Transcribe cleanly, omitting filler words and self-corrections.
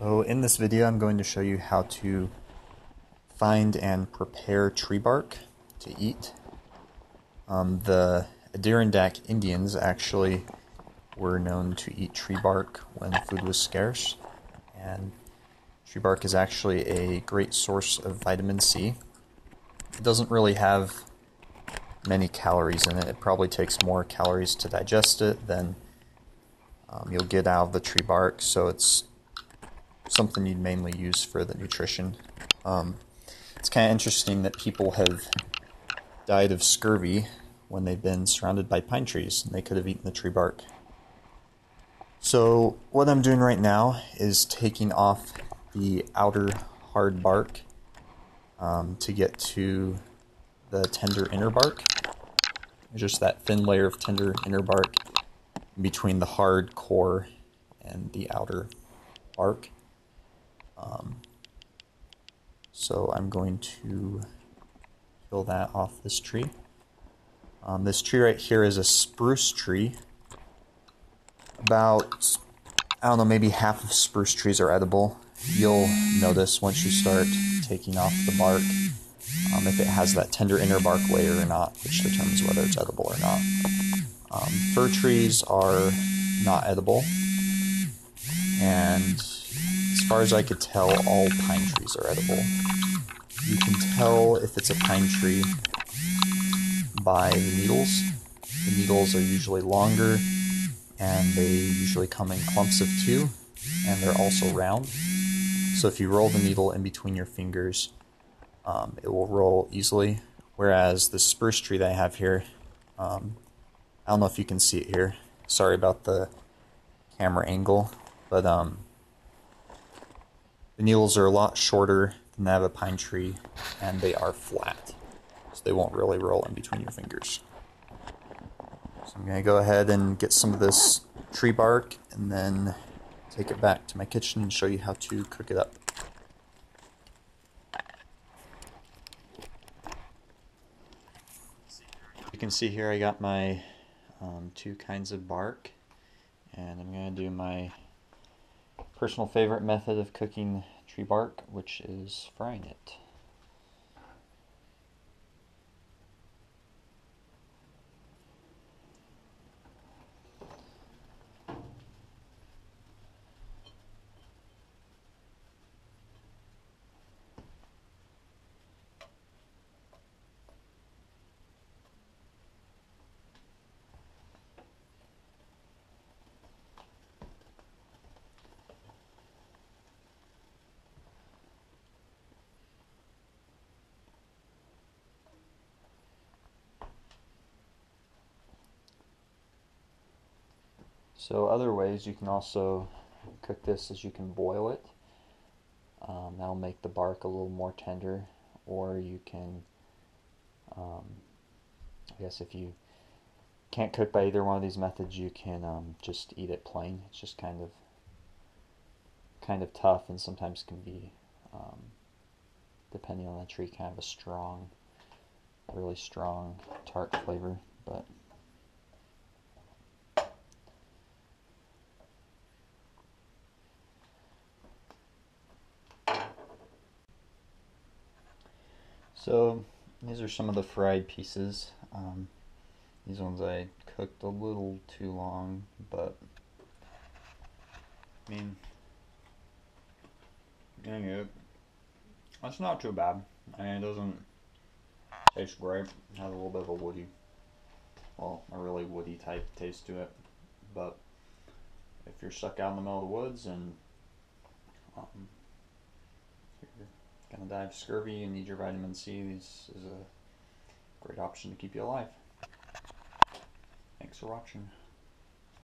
So in this video I'm going to show you how to find and prepare tree bark to eat. The Adirondack Indians actually were known to eat tree bark when food was scarce, and tree bark is actually a great source of vitamin C. It doesn't really have many calories in it. It probably takes more calories to digest it than you'll get out of the tree bark, so it's something you'd mainly use for the nutrition. It's kind of interesting that people have died of scurvy when they've been surrounded by pine trees and they could have eaten the tree bark. So what I'm doing right now is taking off the outer hard bark to get to the tender inner bark. Just that thin layer of tender inner bark between the hard core and the outer bark. So I'm going to peel that off this tree. This tree right here is a spruce tree. About, I don't know, maybe half of spruce trees are edible. You'll notice once you start taking off the bark if it has that tender inner bark layer or not, which determines whether it's edible or not. Fir trees are not edible, and as far as I could tell, all pine trees are edible. You can tell if it's a pine tree by the needles. The needles are usually longer, and they usually come in clumps of two, and they're also round. So if you roll the needle in between your fingers, it will roll easily. Whereas the spruce tree that I have here, I don't know if you can see it here. Sorry about the camera angle, but the needles are a lot shorter than that of a pine tree, and they are flat, so they won't really roll in between your fingers. So I'm going to go ahead and get some of this tree bark and then take it back to my kitchen and show you how to cook it up. You can see here I got my two kinds of bark, and I'm going to do my personal favorite method of cooking tree bark, which is frying it. So other ways you can also cook this is you can boil it. That'll make the bark a little more tender, or you can, I guess if you can't cook by either one of these methods, you can just eat it plain. It's just kind of tough, and sometimes can be, depending on the tree, kind of a strong, really strong tart flavor, but so these are some of the fried pieces. These ones I cooked a little too long, but I mean, dang it, that's not too bad. I mean, it doesn't taste great. It has a little bit of a woody, well, a really woody type taste to it. But if you're stuck out in the middle of the woods and you're gonna die of scurvy and need your vitamin C, this is a great option to keep you alive. Thanks for watching.